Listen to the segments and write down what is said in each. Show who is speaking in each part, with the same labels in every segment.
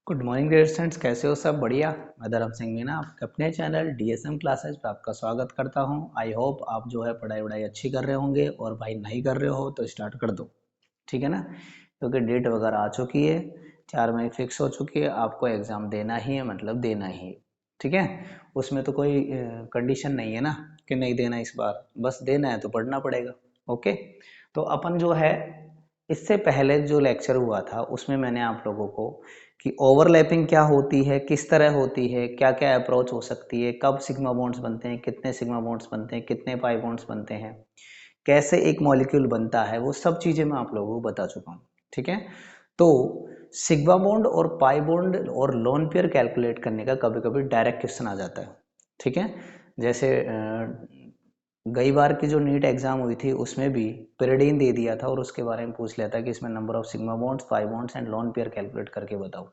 Speaker 1: Good morning dear students, कैसे हो? सब बढ़िया। मैं धर्म सिंह मीना आपके अपने चैनल डीएसएम क्लासेज पर आपका स्वागत करता हूं। आई होप आप जो है पढ़ाई वढ़ाई अच्छी कर रहे होंगे, और भाई नहीं कर रहे हो तो स्टार्ट कर दो, ठीक है ना? क्योंकि डेट वगैरह आ चुकी है, 4 मई फिक्स हो चुकी है, आपको एग्ज़ाम देना ही है, मतलब देना ही है, ठीक है। उसमें तो कोई कंडीशन नहीं है ना कि नहीं देना इस बार, बस देना है तो पढ़ना पड़ेगा। ओके, तो अपन जो है इससे पहले जो लेक्चर हुआ था उसमें मैंने आप लोगों को कि ओवरलैपिंग क्या होती है, किस तरह होती है, क्या क्या अप्रोच हो सकती है, कब सिग्मा बॉन्ड्स बनते हैं, कितने सिग्मा बॉन्ड्स बनते हैं, कितने पाई बॉन्ड्स बनते हैं, कैसे एक मॉलिक्यूल बनता है, वो सब चीज़ें मैं आप लोगों को बता चुका हूँ, ठीक है। तो सिग्मा बॉन्ड और पाई बॉन्ड और लोन पेयर कैलकुलेट करने का कभी कभी डायरेक्ट क्वेश्चन आ जाता है, ठीक है। जैसे गई बार की जो नीट एग्जाम हुई थी उसमें भी पेरिडीन दे दिया था और उसके बारे में पूछ लिया था कि इसमें number of sigma bonds, pi bonds and lone pair calculate करके बताओ।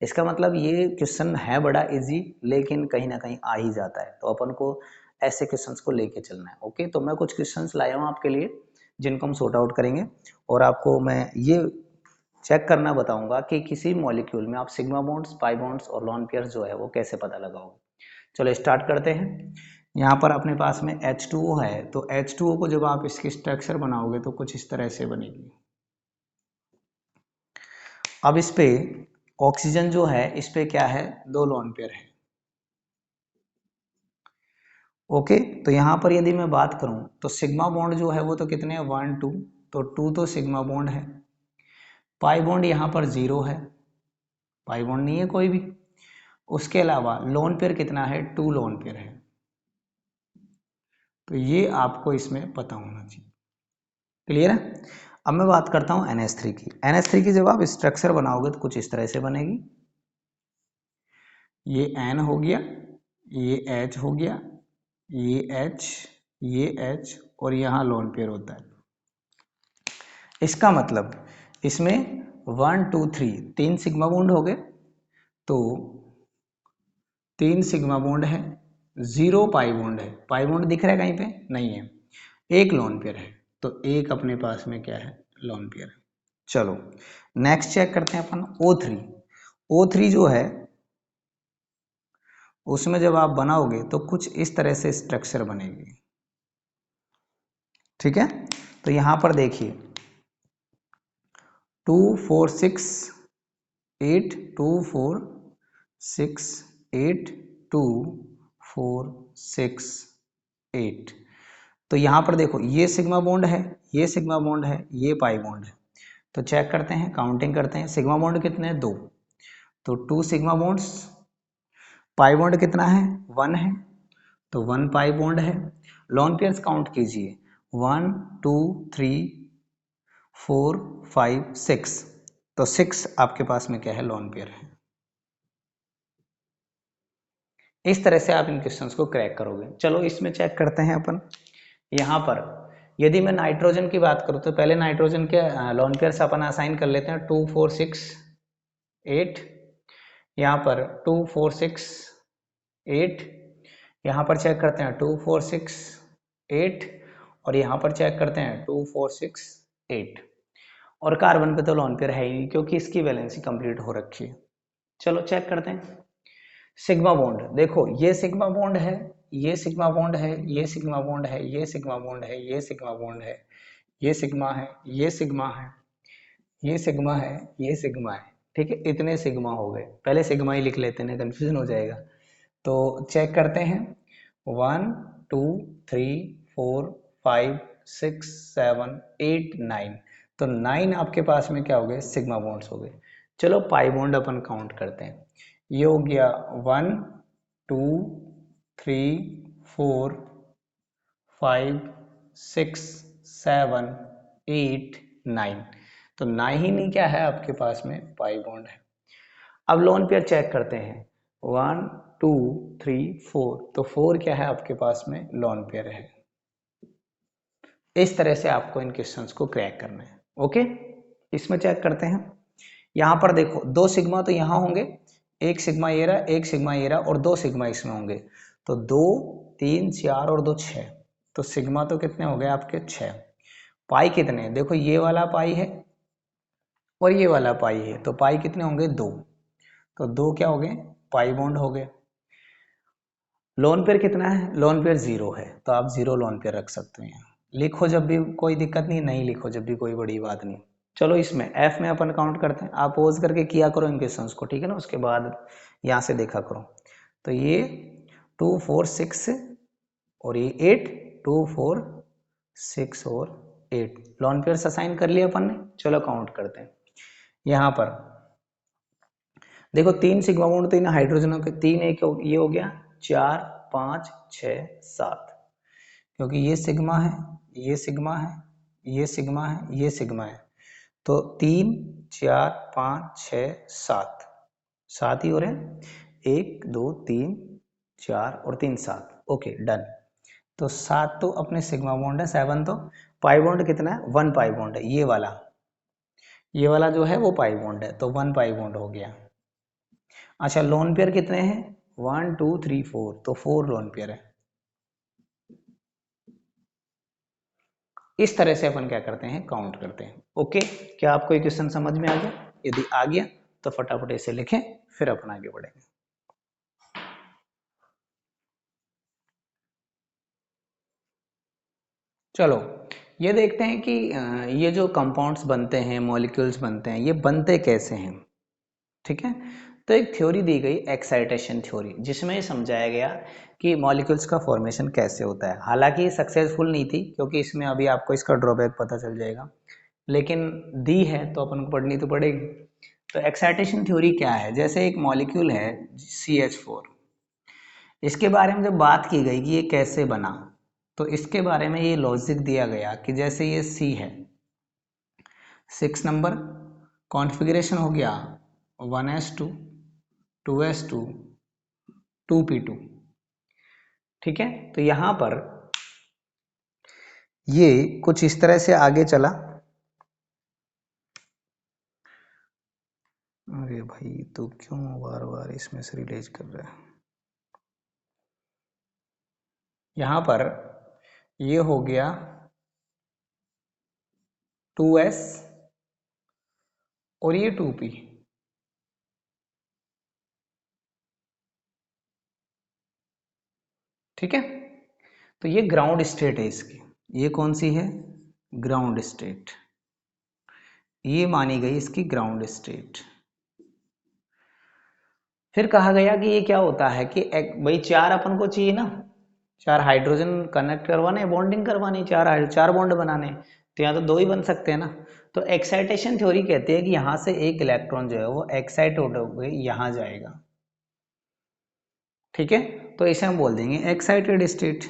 Speaker 1: इसका मतलब ये क्वेश्चन है बड़ा इजी, लेकिन कहीं ना कहीं आ ही जाता है, तो अपन को ऐसे क्वेश्चंस को लेके चलना है। ओके, तो मैं कुछ क्वेश्चंस लाया हूँ आपके लिए जिनको हम सॉर्ट आउट करेंगे, और आपको मैं ये चेक करना बताऊंगा कि किसी मॉलिक्यूल में आप सिग्मा बॉन्ड्स, पाई बॉन्ड्स और लोन पेयर्स जो है वो कैसे पता लगाओगे। चलो स्टार्ट करते हैं। यहाँ पर अपने पास में H2O है, तो H2O को जब आप इसकी स्ट्रक्चर बनाओगे तो कुछ इस तरह से बनेगी। अब इस पे ऑक्सीजन जो है, इस पे क्या है, 2 लोन पेयर है। ओके, तो यहाँ पर यदि मैं बात करूँ तो सिग्मा बॉन्ड जो है वो तो कितने हैं, 1 2, तो 2 तो सिग्मा बॉन्ड है। पाई बॉन्ड यहाँ पर 0 है, पाई बॉन्ड नहीं है कोई भी। उसके अलावा लोन पेयर कितना है, 2 लोन पेयर है। तो ये आपको इसमें पता होना चाहिए। क्लियर है? अब मैं बात करता हूँ NH3 की। NH3 की जब आप स्ट्रक्चर बनाओगे तो कुछ इस तरह से बनेगी। ये N हो गया, ये H हो गया, ये H, ये H, और यहाँ लोन पेयर होता है। इसका मतलब इसमें 1 2 3 3 सिग्मा बॉन्ड हो गए, तो 3 सिग्मा बॉन्ड है, 0 पाई बॉन्ड है। पाई बॉन्ड दिख रहा है कहीं पे? नहीं है। एक लोन पेयर है, तो एक अपने पास में क्या है, लोन पेयर है। चलो नेक्स्ट चेक करते हैं अपन O3। O3 जो है उसमें जब आप बनाओगे तो कुछ इस तरह से स्ट्रक्चर बनेगी, ठीक है। तो यहां पर देखिए 2 4 6 8 2 4 6 8 2 4 6 8। तो यहां पर देखो ये सिग्मा बॉन्ड है, ये सिग्मा बॉन्ड है, ये पाई बॉन्ड है। तो चेक करते हैं, काउंटिंग करते हैं। सिग्मा बॉन्ड कितने हैं, 2, तो 2 सिग्मा बॉन्ड्स। पाई बॉन्ड कितना है, 1 है, तो 1 पाई बॉन्ड है। लोन पेयर्स काउंट कीजिए, 1 2 3 4 5 6, तो 6 आपके पास में क्या है, लोन पेयर है। इस तरह से आप इन क्वेश्चंस को क्रैक करोगे। चलो इसमें चेक करते हैं अपन। यहाँ पर यदि मैं नाइट्रोजन की बात करूँ तो पहले नाइट्रोजन के लोन पेयर्स अपन असाइन कर लेते हैं, 2 4 6 8। यहाँ पर 2 4 6 8, यहाँ पर चेक करते हैं 2 4 6 8, और यहाँ पर चेक करते हैं 2 4 6 8। और कार्बन पे तो लोन पेयर है ही नहीं क्योंकि इसकी वैलेंसी कंप्लीट हो रखी है। चलो चेक करते हैं सिग्मा बॉन्ड। देखो ये सिग्मा बॉन्ड है, ये सिग्मा बॉन्ड है, ये सिग्मा बॉन्ड है, ये सिग्मा बॉन्ड है, ये सिग्मा बॉन्ड है, ये सिग्मा है, ये सिग्मा है, ये सिग्मा है, ये सिग्मा है, ठीक है। इतने सिग्मा हो गए, पहले सिग्मा ही लिख लेते हैं, कंफ्यूजन हो जाएगा। तो चेक करते हैं 1 2 3 4 5 6 7 8 9, तो 9 आपके पास में क्या हो गए, सिग्मा बॉन्ड्स हो गए। चलो पाई बॉन्ड अपन काउंट करते हैं। ये हो गया 1 2 3 4 5 6 7 8 9, तो 9 क्या है आपके पास में, पाई बॉन्ड है। अब लोन पेयर चेक करते हैं, 1 2 3 4, तो 4 क्या है आपके पास में, लोन पेयर है। इस तरह से आपको इन क्वेश्चंस को क्रैक करना है। ओके, इसमें चेक करते हैं। यहां पर देखो 2 सिग्मा तो यहां होंगे, एक सिग्मा ये रहा, एक सिग्मा ये रहा, और 2 सिग्मा इसमें होंगे, तो 2 3 4 और 2 6, तो सिग्मा तो कितने हो गए आपके, 6। पाई कितने, देखो ये वाला पाई है और ये वाला पाई है, तो पाई कितने होंगे, 2। तो 2 क्या हो गए, पाई बॉन्ड हो गए। लोन पेयर कितना है, लोन पेयर 0 है, तो आप 0 लोन पेयर रख सकते हैं। लिखो जब भी, कोई दिक्कत नहीं, नहीं लिखो जब भी, कोई बड़ी बात नहीं। चलो इसमें एफ में अपन काउंट करते हैं, आप पोज करके किया करो इन क्वेश्चंस को, ठीक है ना, उसके बाद यहाँ से देखा करो। तो ये 2 4 6 और ये 8, 2 4 6 और 8 लोन पेयर्स असाइन कर लिया अपन ने। चलो काउंट करते हैं। यहाँ पर देखो 3 सिग्मा बॉन्ड, 3 हाइड्रोजनों के, 3 एक ये हो गया, 4 5 6 7, क्योंकि ये सिग्मा है, ये सिग्मा है, ये सिग्मा है, ये सिग्मा है, तो 3 4 5 6 7, 7 ही हो रहे हैं, 1 2 3 4 और 3 7, ओके डन। तो 7 तो अपने सिग्मा बॉन्ड है, 7 तो पाई बॉन्ड कितना है, 1 पाई बॉन्ड है, ये वाला जो है वो पाई बॉन्ड है, तो 1 पाई बॉन्ड हो गया। अच्छा लोन पेयर कितने हैं, 1 2 3 4, तो 4 लोन पेयर है। इस तरह से अपन क्या करते हैं, काउंट करते हैं। ओके, क्या आपको ये क्वेश्चन समझ में आ गया? यदि आ गया तो फटाफट इसे लिखें, फिर अपन आगे बढ़ेंगे। चलो ये देखते हैं कि ये जो कंपाउंड्स बनते हैं, मॉलिक्यूल्स बनते हैं, ये बनते कैसे हैं, ठीक है। तो एक थ्योरी दी गई, एक्साइटेशन थ्योरी, जिसमें समझाया गया कि मॉलिक्यूल्स का फॉर्मेशन कैसे होता है। हालांकि सक्सेसफुल नहीं थी, क्योंकि इसमें अभी आपको इसका ड्रॉबैक पता चल जाएगा, लेकिन दी है तो अपन को पढ़नी तो पड़ेगी। तो एक्साइटेशन थ्योरी क्या है, जैसे एक मॉलिक्यूल है CH4, इसके बारे में जब बात की गई कि ये कैसे बना, तो इसके बारे में ये लॉजिक दिया गया कि जैसे ये C है, 6 नंबर, कॉन्फ़िगरेशन हो गया 1s2 2s2 2p2, ठीक है। तो यहां पर ये कुछ इस तरह से आगे चला। अरे भाई तो क्यों बार बार इसमें से रिलीज कर रहा है। यहां पर ये हो गया 2s और ये 2p, ठीक है। तो ये ग्राउंड स्टेट है इसकी, ये कौन सी है, ग्राउंड स्टेट, ये मानी गई इसकी ग्राउंड स्टेट। फिर कहा गया कि ये क्या होता है कि भाई 4 अपन को चाहिए ना, 4 हाइड्रोजन कनेक्ट करवाने, बॉन्डिंग करवानी, 4 बॉन्ड बनाने, तो यहाँ तो 2 ही बन सकते हैं ना। तो एक्साइटेशन थ्योरी कहती है कि यहाँ से एक इलेक्ट्रॉन जो है वो एक्साइट होकर यहाँ जाएगा, ठीक है। तो इसे हम बोल देंगे एक्साइटेड स्टेट।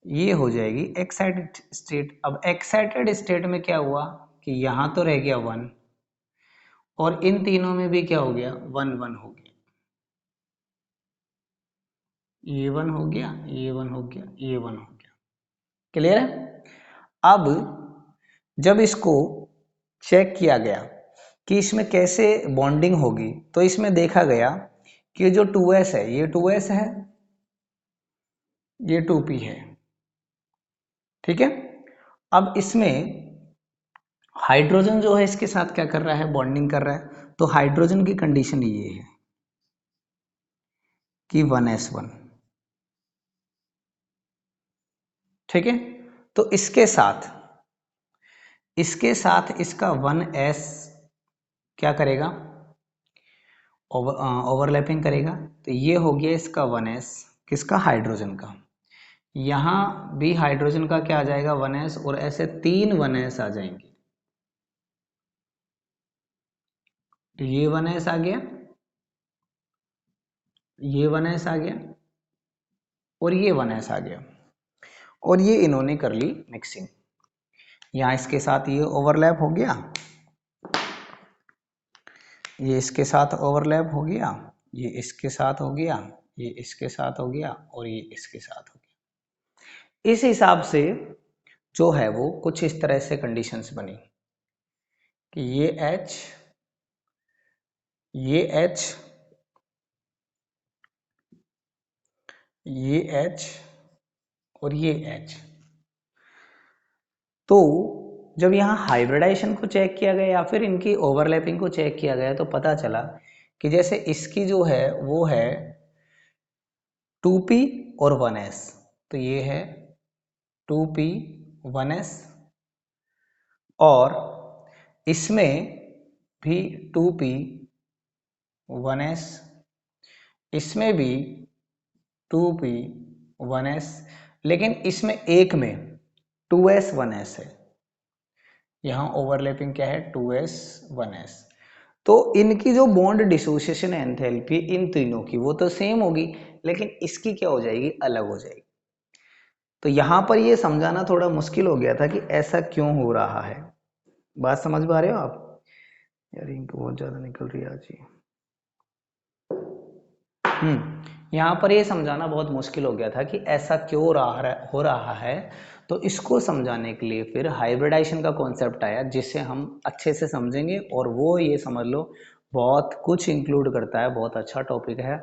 Speaker 1: ये हो जाएगी एक्साइटेड स्टेट। अब एक्साइटेड स्टेट में क्या हुआ कि यहाँ तो रह गया 1, और इन तीनों में भी क्या हो गया, 1 1 हो गया, ये 1 हो गया, ये 1 हो गया, ये 1 हो गया, क्लियर है। अब जब इसको चेक किया गया कि इसमें कैसे बॉन्डिंग होगी, तो इसमें देखा गया कि जो 2s है, ये 2s है, ये 2p है, ठीक है। अब इसमें हाइड्रोजन जो है इसके साथ क्या कर रहा है, बॉन्डिंग कर रहा है। तो हाइड्रोजन की कंडीशन ये है कि 1s1, ठीक है। तो इसके साथ इसका 1s क्या करेगा, ओवरलैपिंग करेगा। तो ये हो गया इसका 1s, किसका, हाइड्रोजन का। यहाँ भी हाइड्रोजन का क्या आ जाएगा, 1s, और ऐसे 3 1s आ जाएंगे। तो ये 1s आ गया, ये 1s आ गया, और ये 1s आ गया, और ये इन्होंने कर ली मिक्सिंग। यहाँ इसके साथ ये ओवरलैप हो गया, ये इसके साथ ओवरलैप हो गया, ये इसके साथ हो गया, ये इसके साथ हो गया, और ये इसके साथ हो गया। इस हिसाब से जो है वो कुछ इस तरह से कंडीशंस बनी कि ये H, ये H, ये H और ये H। तो जब यहाँ हाइब्रिडाइजेशन को चेक किया गया या फिर इनकी ओवरलैपिंग को चेक किया गया तो पता चला कि जैसे इसकी जो है वो है 2p और 1s, तो ये है 2p 1s, और इसमें भी 2p 1s, इसमें भी 2p 1s, लेकिन इसमें एक में 2s 1s है। यहाँ ओवरलैपिंग क्या है 2s 1s। तो इनकी जो बॉन्ड डिसोसिएशन एंथैल्पी इन तीनों की वो तो सेम होगी, लेकिन इसकी क्या हो जाएगी, अलग हो जाएगी। तो यहाँ पर ये समझाना थोड़ा मुश्किल हो गया था कि ऐसा क्यों हो रहा है। बात समझ पा रहे हो आप? यार इंक बहुत ज़्यादा निकल रही है आज ही। यहाँ पर ये समझाना बहुत मुश्किल हो गया था कि ऐसा क्यों हो रहा है। तो इसको समझाने के लिए फिर हाइब्रिडाइजेशन का कॉन्सेप्ट आया, जिससे हम अच्छे से समझेंगे, और वो ये समझ लो बहुत कुछ इंक्लूड करता है, बहुत अच्छा टॉपिक है,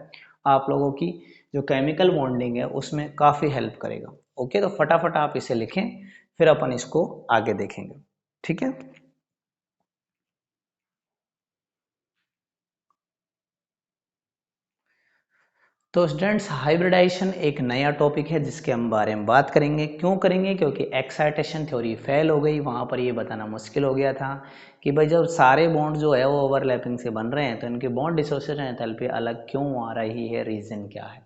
Speaker 1: आप लोगों की जो केमिकल बॉन्डिंग है उसमें काफ़ी हेल्प करेगा। ओके, तो फटाफट आप इसे लिखें, फिर अपन इसको आगे देखेंगे। ठीक है, तो स्टूडेंट्स हाइब्रिडाइजेशन एक नया टॉपिक है जिसके हम बारे में बात करेंगे। क्यों करेंगे? क्योंकि एक्साइटेशन थ्योरी फेल हो गई, वहाँ पर ये बताना मुश्किल हो गया था कि भाई जब सारे बॉन्ड जो है वो ओवरलैपिंग से बन रहे हैं तो इनके बॉन्ड डिसोसिएशन एंथैल्पी अलग क्यों आ रही है, रीज़न क्या है।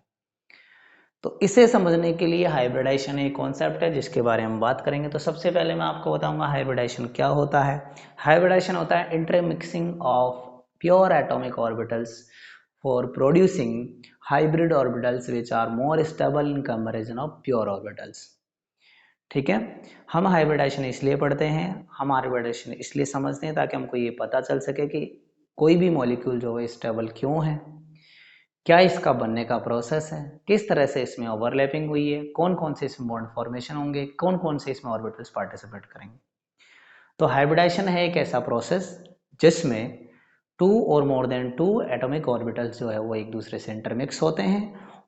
Speaker 1: तो इसे समझने के लिए हाइब्रिडाइजेशन एक कॉन्सेप्ट है जिसके बारे में बात करेंगे। तो सबसे पहले मैं आपको बताऊंगा हाइब्रिडाइजेशन क्या होता है। हाइब्रिडाइजेशन होता है intermixing of pure atomic orbitals for producing hybrid orbitals which are more stable in comparison of pure orbitals. ठीक है, हम हाइब्रिडाइजेशन इसलिए पढ़ते हैं, हम हाइब्रिडाइजेशन इसलिए समझते हैं ताकि हमको ये पता चल सके कि कोई भी मॉलिक्यूल जो है स्टेबल क्यों है, क्या इसका बनने का प्रोसेस है, किस तरह से इसमें ओवरलैपिंग हुई है, कौन कौन से इसमें बॉन्ड फॉर्मेशन होंगे, कौन कौन से इसमें ऑर्बिटल्स पार्टिसिपेट करेंगे। तो हाइब्रिडाइजेशन है एक ऐसा प्रोसेस जिसमें टू और more than two atomic orbitals जो है वो एक दूसरे से इंटरमिक्स होते हैं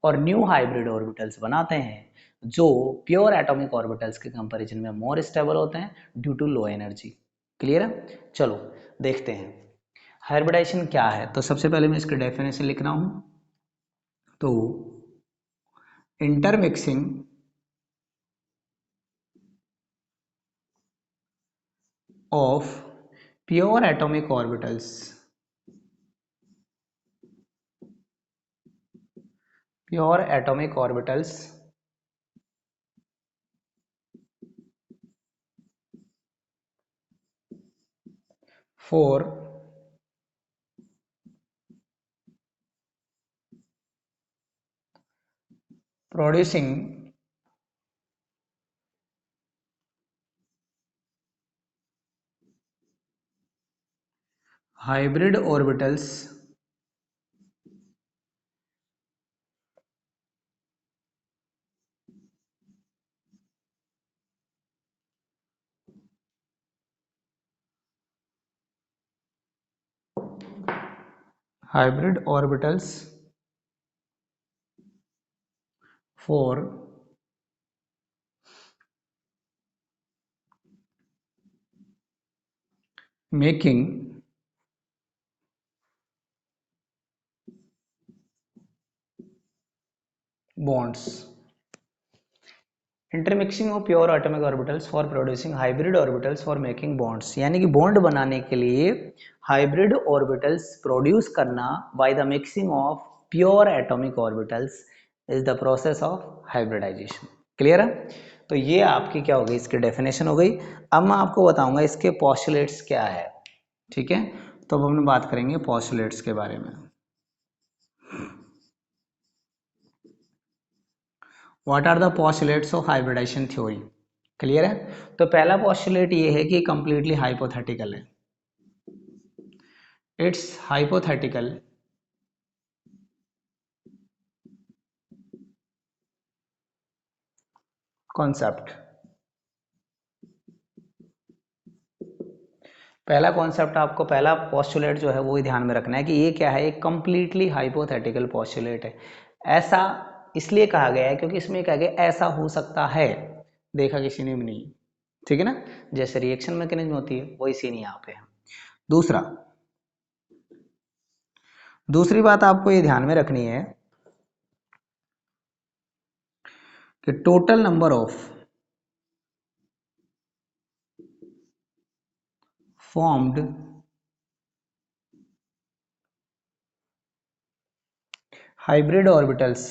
Speaker 1: और न्यू हाइब्रिड ऑर्बिटल्स बनाते हैं जो प्योर एटॉमिक ऑर्बिटल्स के कंपैरिजन में मोर स्टेबल होते हैं due to low energy. Clear है? चलो देखते हैं हाइब्रिडाइजेशन क्या है। तो सबसे पहले मैं इसकी डेफिनेशन लिख रहा हूँ। तो intermixing of pure atomic orbitals for producing hybrid orbitals hybrid orbitals for making bonds। Intermixing of pure atomic orbitals for producing hybrid orbitals for making bonds, यानी कि बॉन्ड बनाने के लिए हाइब्रिड ऑर्बिटल्स प्रोड्यूस करना by the mixing of pure atomic orbitals is the process of hybridization. Clear है? तो ये आपकी क्या हो गई, इसकी डेफिनेशन हो गई। अब मैं आपको बताऊंगा इसके पोस्टुलेट्स क्या है। ठीक है, तो अब हम बात करेंगे पोस्टुलेट्स के बारे में। What are the postulates of hybridization theory? Clear है? तो पहला पोस्टुलेट ये है कि कंप्लीटली हाइपोथेटिकल है, इट्स हाइपोथेटिकल कॉन्सेप्ट। पहला कॉन्सेप्ट आपको, पहला पोस्टुलेट जो है वो ही ध्यान में रखना है कि ये क्या है, एक कंप्लीटली हाइपोथेटिकल पोस्टुलेट है। ऐसा इसलिए कहा गया है क्योंकि इसमें कहा गया ऐसा हो सकता है, देखा किसी ने भी नहीं। ठीक है ना, जैसे रिएक्शन मैकेनिज्म होती है वही सीन यहाँ पे है। दूसरी बात आपको ये ध्यान में रखनी है कि total number of formed hybrid orbitals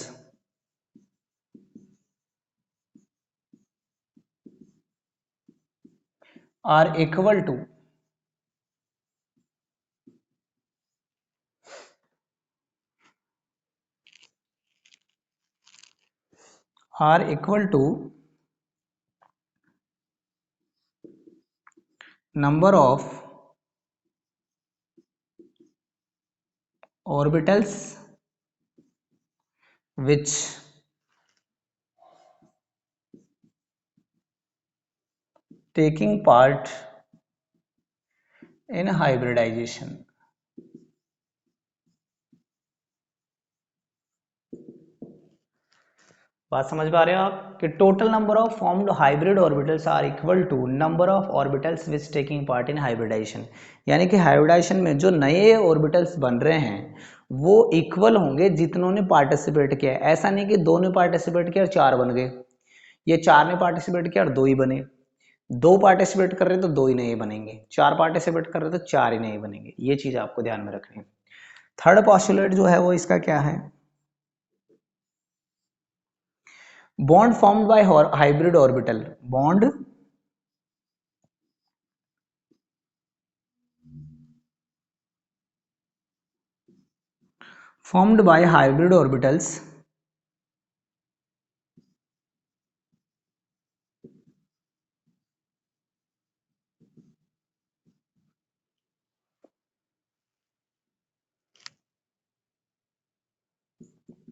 Speaker 1: are equal to number of orbitals which taking part in hybridization। बात समझ पा रहे हो आप कि total number of formed hybrid orbitals are equal to number of orbitals which taking part in hybridization, यानी कि hybridisation में जो नए ऑर्बिटल्स बन रहे हैं वो इक्वल होंगे जितनों ने पार्टिसिपेट किया है। ऐसा नहीं कि दो ने पार्टिसिपेट किया और चार बन गए, ये चार ने पार्टिसिपेट किया और दो ही बने, दो पार्टिसिपेट कर रहे तो दो ही नहीं बनेंगे, चार पार्टिसिपेट कर रहे तो चार ही नहीं बनेंगे। ये चीज आपको ध्यान में रखनी है। थर्ड पॉस्टुलेट जो है वो इसका क्या है, bond formed by hybrid orbital, bond formed by hybrid orbitals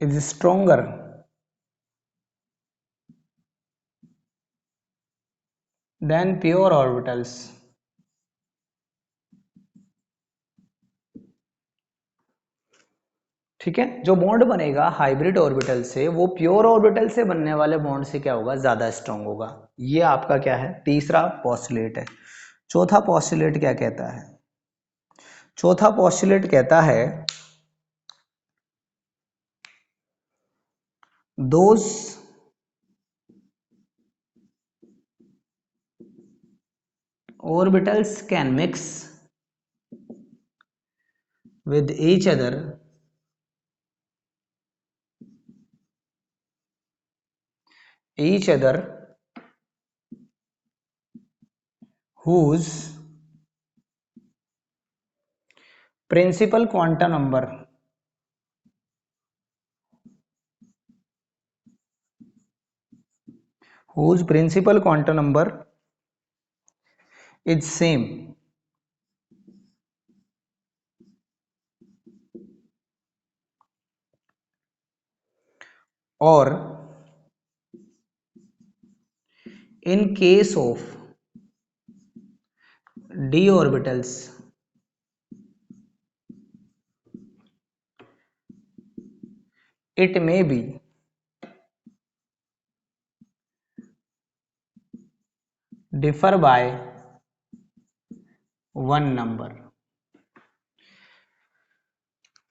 Speaker 1: is stronger than pure orbitals। ठीक है, जो बॉन्ड बनेगा हाइब्रिड ऑर्बिटल से वो प्योर ऑर्बिटल से बनने वाले बॉन्ड से क्या होगा, ज्यादा स्ट्रांग होगा। ये आपका क्या है, तीसरा पॉस्टुलेट है। चौथा पॉस्टुलेट क्या कहता है, चौथा पॉस्टुलेट कहता है those orbitals can mix with each other whose principal quantum number is same or in case of d orbitals it may be differ by one number।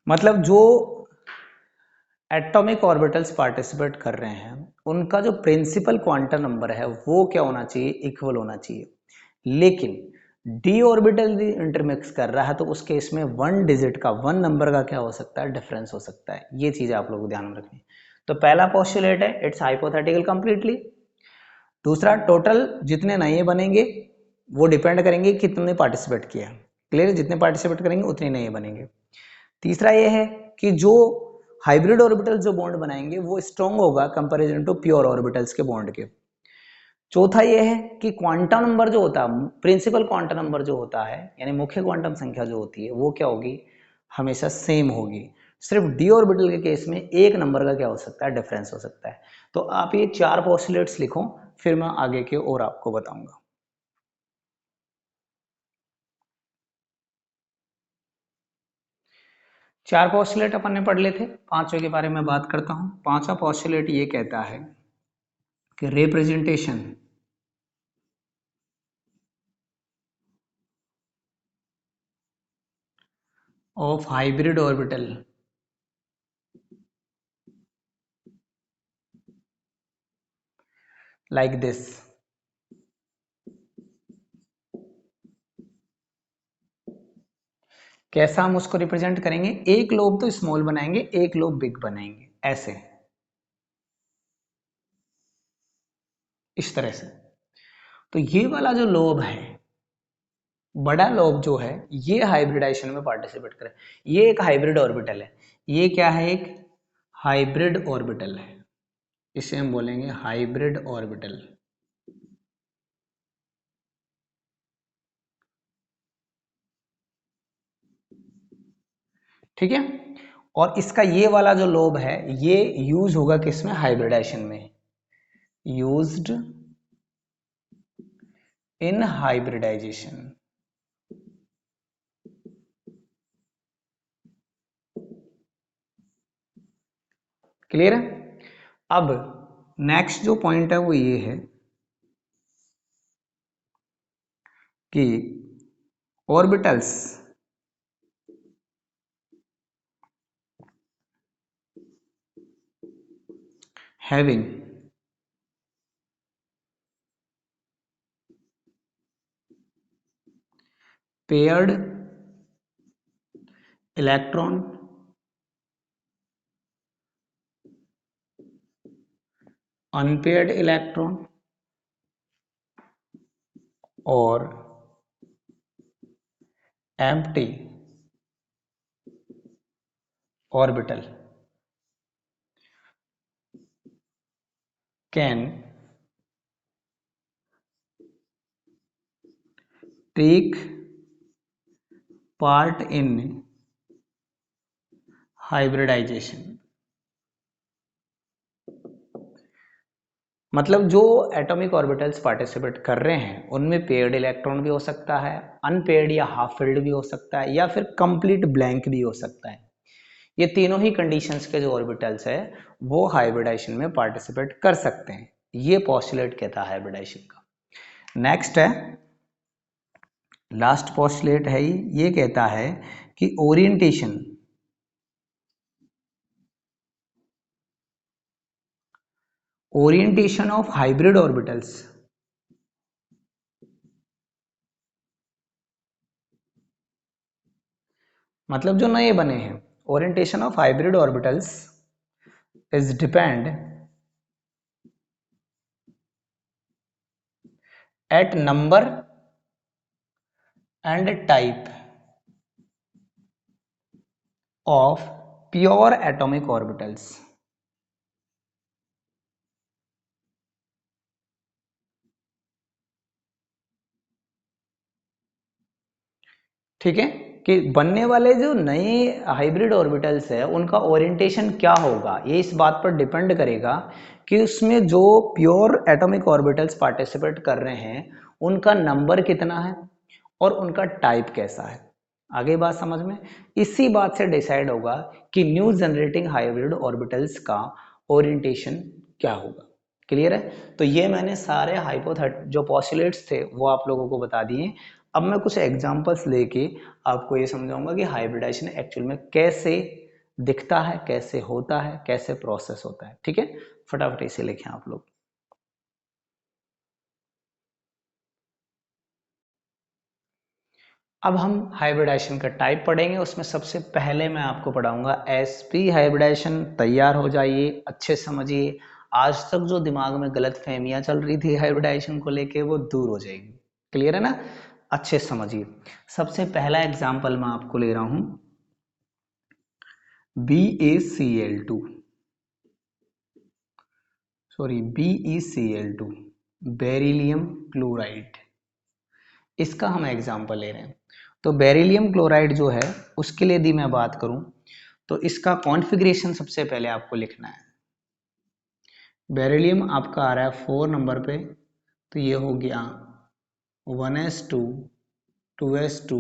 Speaker 1: मतलब जो एटॉमिक ऑर्बिटल्स पार्टिसिपेट कर रहे हैं उनका जो प्रिंसिपल क्वांटम नंबर है वो क्या होना चाहिए, इक्वल होना चाहिए। लेकिन डी ऑर्बिटल भी इंटरमिक्स कर रहा है तो उस केस में वन डिजिट का, वन नंबर का क्या हो सकता है, डिफरेंस हो सकता है। ये चीज आप लोगों को ध्यान में रखनी है। तो पहला पोस्टुलेट है इट्स हाइपोथेटिकल कंप्लीटली। दूसरा, टोटल जितने नए बनेंगे वो डिपेंड करेंगे कितने पार्टिसिपेट किया। क्लियर, जितने पार्टिसिपेट करेंगे उतने नए बनेंगे। तीसरा ये है कि जो हाइब्रिड ऑर्बिटल्स जो बॉन्ड बनाएंगे वो स्ट्रॉन्ग होगा कंपैरिजन टू प्योर ऑर्बिटल्स के बॉन्ड के। चौथा ये है कि क्वांटम नंबर जो होता है, प्रिंसिपल क्वांटम नंबर जो होता है यानी मुख्य क्वांटम संख्या जो होती है वो क्या होगी, हमेशा सेम होगी। सिर्फ डी ऑर्बिटल के केस में एक नंबर का क्या हो सकता है, डिफरेंस हो सकता है। तो आप ये चार पोस्टुलेट्स लिखो, फिर मैं आगे के और आपको बताऊंगा। चार पोस्टुलेट अपन ने पढ़ लिए थे, पांचों के बारे में बात करता हूं। पांचवा पोस्टुलेट ये कहता है कि representation of hybrid orbital like this. कैसा हम उसको रिप्रेजेंट करेंगे, एक लोब तो स्मॉल बनाएंगे, एक लोब बिग बनाएंगे, ऐसे, इस तरह से। तो ये वाला जो लोब है, बड़ा लोब जो है, ये हाइब्रिडाइजेशन में पार्टिसिपेट करे। ये एक हाइब्रिड ऑर्बिटल है। ये क्या है, एक हाइब्रिड ऑर्बिटल है, इसे हम बोलेंगे हाइब्रिड ऑर्बिटल। ठीक है। और इसका ये वाला जो लोब है, ये यूज होगा किसमें, हाइब्रिडाइजेशन में, यूज्ड इन हाइब्रिडाइजेशन। क्लियर है। अब नेक्स्ट जो पॉइंट है वो ये है कि orbitals having paired electron unpaired electron और empty orbital can take part in hybridisation. मतलब जो एटॉमिक ऑर्बिटल्स पार्टिसिपेट कर रहे हैं उनमें पेयर्ड इलेक्ट्रॉन भी हो सकता है, अनपेयर्ड या हाफ फिल्ड भी हो सकता है, या फिर कंप्लीट ब्लैंक भी हो सकता है। ये तीनों ही कंडीशंस के जो ऑर्बिटल्स है वो हाइब्रिडाइजेशन में पार्टिसिपेट कर सकते हैं। ये पॉस्टुलेट कहता है हाइब्रिडाइजेशन का। नेक्स्ट है, लास्ट पॉस्टुलेट है, ये कहता है कि ओरिएंटेशन ऑफ हाइब्रिड ऑर्बिटल्स, मतलब जो नए बने हैं, orientation of hybrid orbitals is depend at number and type of pure atomic orbitals. ठीक है, कि बनने वाले जो नए हाइब्रिड ऑर्बिटल्स है उनका ओरिएंटेशन क्या होगा, ये इस बात पर डिपेंड करेगा कि उसमें जो प्योर एटॉमिक ऑर्बिटल्स पार्टिसिपेट कर रहे हैं उनका नंबर कितना है और उनका टाइप कैसा है। आगे बात समझ में, इसी बात से डिसाइड होगा कि न्यू जनरेटिंग हाइब्रिड ऑर्बिटल्स का ओरिएंटेशन क्या होगा। क्लियर है। तो ये मैंने सारे हाइपोथेट जो पॉस्टुलेट्स थे वो आप लोगों को बता दिए। अब मैं कुछ एग्जांपल्स लेके आपको ये समझाऊंगा कि हाइब्रिडाइजेशन एक्चुअल में कैसे दिखता है, कैसे होता है, कैसे प्रोसेस होता है। ठीक है, फटाफट इसे लिखें आप लोग। अब हम हाइब्रिडाइजेशन का टाइप पढ़ेंगे, उसमें सबसे पहले मैं आपको पढ़ाऊंगा एसपी हाइब्रिडाइजेशन। तैयार हो जाइए, अच्छे समझिए। आज तक जो दिमाग में गलत फहमियां चल रही थी हाइब्रिडाइजेशन को लेके वो दूर हो जाएगी। क्लियर है ना, अच्छे समझिए। सबसे पहला एग्जाम्पल मैं आपको ले रहा हूं, BaCl2, sorry BeCl2, beryllium chloride, इसका हम एग्जाम्पल ले रहे हैं। तो बेरिलियम क्लोराइड जो है उसके लिए यदि मैं बात करूं तो इसका कॉन्फ़िगरेशन सबसे पहले आपको लिखना है। बेरिलियम आपका आ रहा है 4 नंबर पे, तो ये हो गया 1s2 2s2,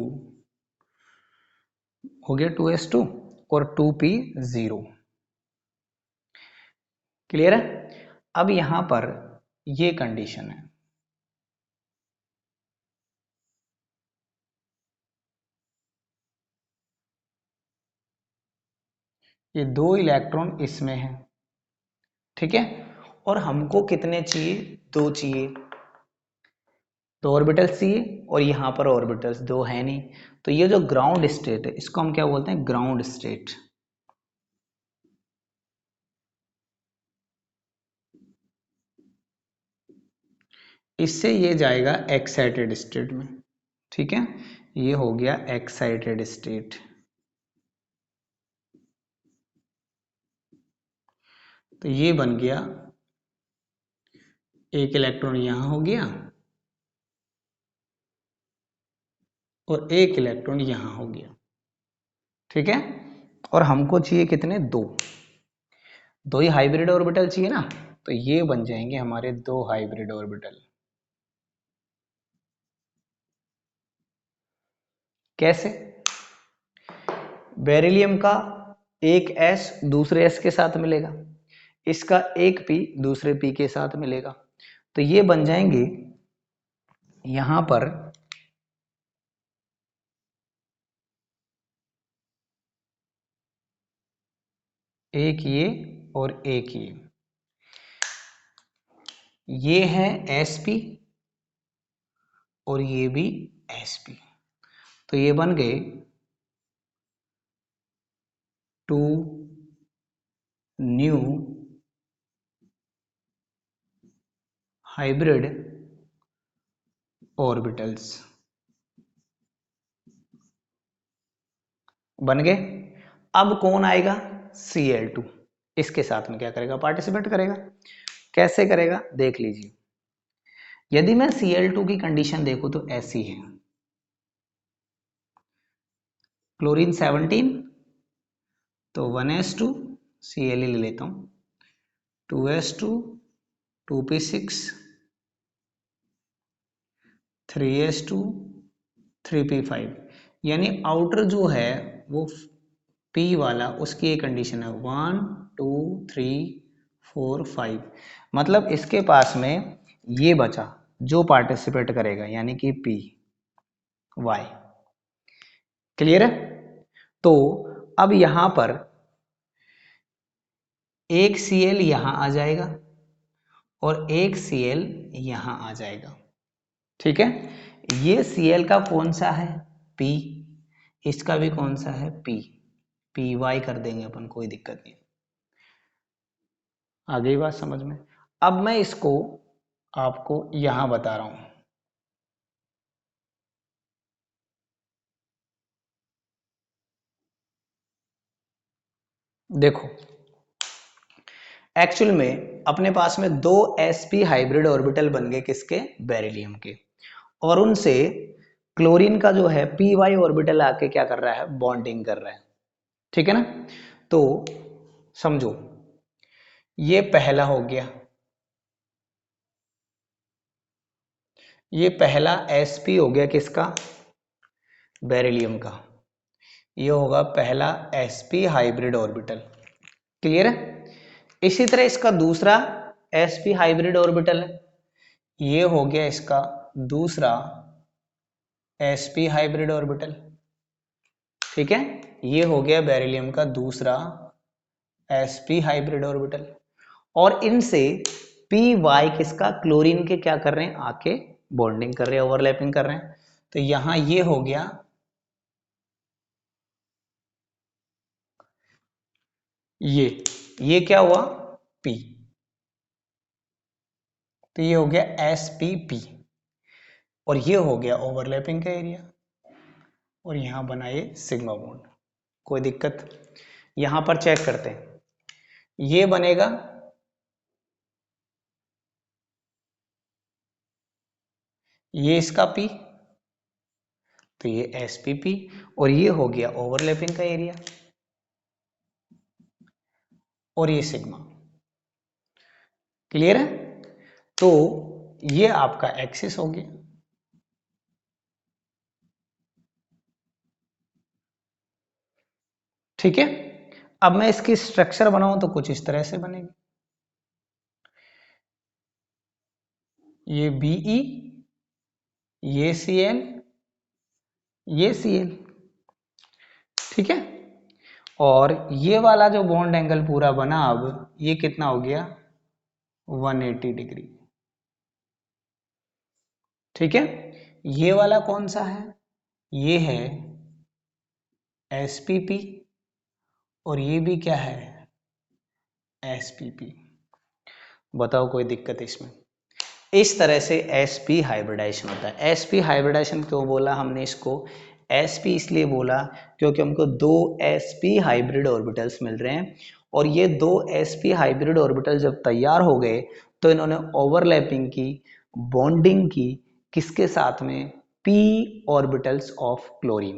Speaker 1: हो गया 2s2 और 2p0। क्लियर है। अब यहां पर ये कंडीशन है, ये 2 इलेक्ट्रॉन इसमें है, ठीक है। और हमको कितने चाहिए? 2 चाहिए, 2 ऑर्बिटल्स चाहिए, और यहाँ पर ऑर्बिटल्स 2 है नहीं। तो ये जो ग्राउंड स्टेट है इसको हम क्या बोलते हैं? Ground state. इससे ये जाएगा एक्साइटेड स्टेट में, ठीक है। ये हो गया एक्साइटेड स्टेट। तो ये बन गया, एक इलेक्ट्रॉन यहां हो गया और एक इलेक्ट्रॉन यहां हो गया, ठीक है। और हमको चाहिए कितने? 2। 2 ही हाइब्रिड ऑर्बिटल चाहिए ना, तो ये बन जाएंगे हमारे 2 हाइब्रिड ऑर्बिटल। कैसे? बेरिलियम का एक s दूसरे s के साथ मिलेगा, इसका एक p दूसरे p के साथ मिलेगा, तो ये बन जाएंगे यहां पर एक ये और एक ये है sp और ये भी sp। तो ये बन गए 2 न्यू हाइब्रिड ऑर्बिटल्स बन गए। अब कौन आएगा? Cl2 इसके साथ में क्या करेगा? पार्टिसिपेट करेगा। कैसे करेगा देख लीजिए। यदि मैं Cl2 की कंडीशन देखूं तो ऐसी है, क्लोरीन 17, तो 1s2 Cl ले लेता हूं, 2s2 2p6 3s2 3p5, यानी आउटर जो है वो p वाला, उसकी एक कंडीशन है 1 2 3 4 5, मतलब इसके पास में ये बचा जो पार्टिसिपेट करेगा, यानी कि p y। क्लियर है? तो अब यहां पर एक Cl यहां आ जाएगा और एक Cl यहां आ जाएगा, ठीक है। ये Cl का कौन सा है? P। इसका भी कौन सा है? P। Py कर देंगे अपन, कोई दिक्कत नहीं। आ गई बात समझ में? अब मैं इसको आपको यहां बता रहा हूं। देखो, एक्चुअल में अपने पास में 2 sp हाइब्रिड ऑर्बिटल बन गए, किसके? बेरिलियम के। और उनसे क्लोरीन का जो है py ऑर्बिटल आके क्या कर रहा है? बॉन्डिंग कर रहा है, ठीक है ना। तो समझो, ये पहला हो गया, ये पहला sp हो गया किसका? बेरिलियम का। ये होगा पहला sp हाइब्रिड ऑर्बिटल। क्लियर है? इसी तरह इसका दूसरा sp हाइब्रिड ऑर्बिटल है, ये हो गया इसका दूसरा sp हाइब्रिड ऑर्बिटल, ठीक है। ये हो गया बेरिलियम का दूसरा sp हाइब्रिड ऑर्बिटल। और इनसे py किसका? क्लोरीन के क्या कर रहे हैं? आके बॉन्डिंग कर रहे हैं, ओवरलैपिंग कर रहे हैं। तो यहां ये हो गया, ये क्या हुआ? p। तो ये हो गया spp और ये हो गया ओवरलैपिंग का एरिया, और यहां बना ये सिग्मा बॉन्ड। कोई दिक्कत? यहां पर चेक करते हैं, ये बनेगा, ये इसका p, तो ये spp, और ये हो गया ओवरलैपिंग का एरिया और ये सिग्मा। क्लियर है? तो ये आपका एक्सिस हो गया। ठीक है। अब मैं इसकी स्ट्रक्चर बनाऊं तो कुछ इस तरह से बनेगी, ये Be, ये Cl, ये Cl, ठीक है। और ये वाला जो बॉन्ड एंगल पूरा बना, अब ये कितना हो गया 180 डिग्री। ठीक है, ये वाला कौन सा है, ये है SPP और ये भी क्या है SPP। बताओ कोई दिक्कत इसमें? इस तरह से sp हाइब्रिडाइजेशन होता है। sp हाइब्रिडाइजेशन क्यों बोला हमने इसको? sp इसलिए बोला क्योंकि हमको दो sp हाइब्रिड ऑर्बिटल्स मिल रहे हैं और ये दो sp हाइब्रिड ऑर्बिटल जब तैयार हो गए तो इन्होंने ओवरलैपिंग की, बॉन्डिंग की, किसके साथ में? p orbitals of chlorine.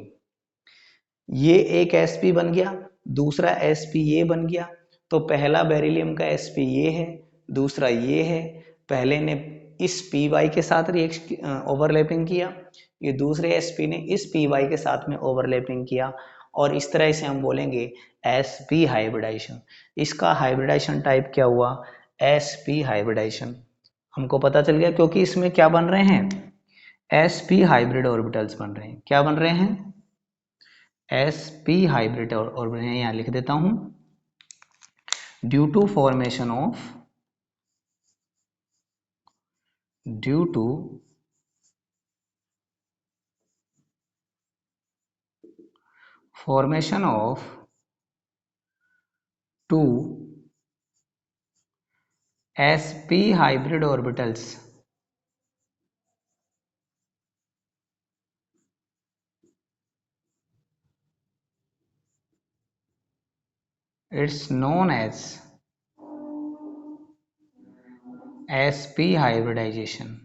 Speaker 1: ये एक sp बन गया, दूसरा sp ये बन गया। तो पहला बेरिलियम का sp ये है, दूसरा ये है। पहले ने इस py के साथ ओवरलैपिंग किया, ये दूसरे sp ने इस py के साथ में ओवरलैपिंग किया और इस तरह से हम बोलेंगे sp हाइब्रिडाइजेशन। इसका हाइब्रिडाइजेशन टाइप क्या हुआ? sp hybridization. हमको पता चल गया क्योंकि इसमें क्या बन रहे हैं? sp हाइब्रिड ऑर्बिटल्स बन रहे हैं। क्या बन रहे हैं? sp हाइब्रिड और मैं यहाँ लिख देता हूं, due to formation of two sp hybrid orbitals it's known as sp hybridisation.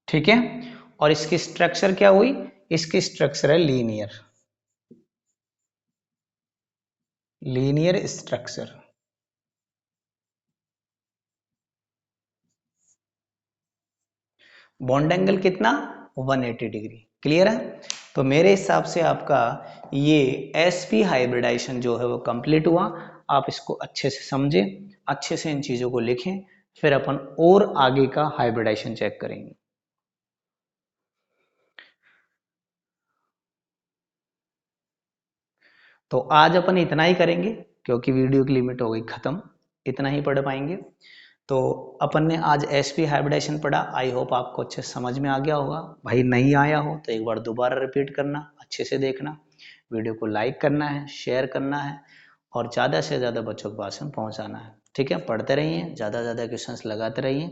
Speaker 1: ठीक है, और इसकी स्ट्रक्चर क्या हुई? इसकी स्ट्रक्चर है लीनियर स्ट्रक्चर। बॉन्ड एंगल कितना? 180 डिग्री। क्लियर है? तो मेरे हिसाब से आपका ये sp हाइब्रिडाइजेशन जो है वो कंप्लीट हुआ। आप इसको अच्छे से समझें, अच्छे से इन चीजों को लिखें, फिर अपन और आगे का हाइब्रिडाइजेशन चेक करेंगे। तो आज अपन इतना ही करेंगे क्योंकि वीडियो की लिमिट हो गई खत्म, इतना ही पढ़ पाएंगे। तो अपन ने आज sp हाइब्रिडाइजेशन पढ़ा। आई होप आपको अच्छे समझ में आ गया होगा। भाई नहीं आया हो तो एक बार दोबारा रिपीट करना, अच्छे से देखना, वीडियो को लाइक करना है, शेयर करना है और ज़्यादा से ज़्यादा बच्चों के पास में पहुँचाना है। ठीक है, पढ़ते रहिए, ज़्यादा से ज़्यादा क्वेश्चंस लगाते रहिए।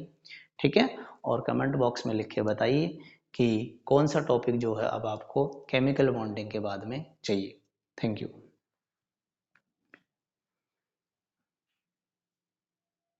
Speaker 1: ठीक है, और कमेंट बॉक्स में लिख के बताइए कि कौन सा टॉपिक जो है अब आपको केमिकल बॉन्डिंग के बाद में चाहिए। Thank you.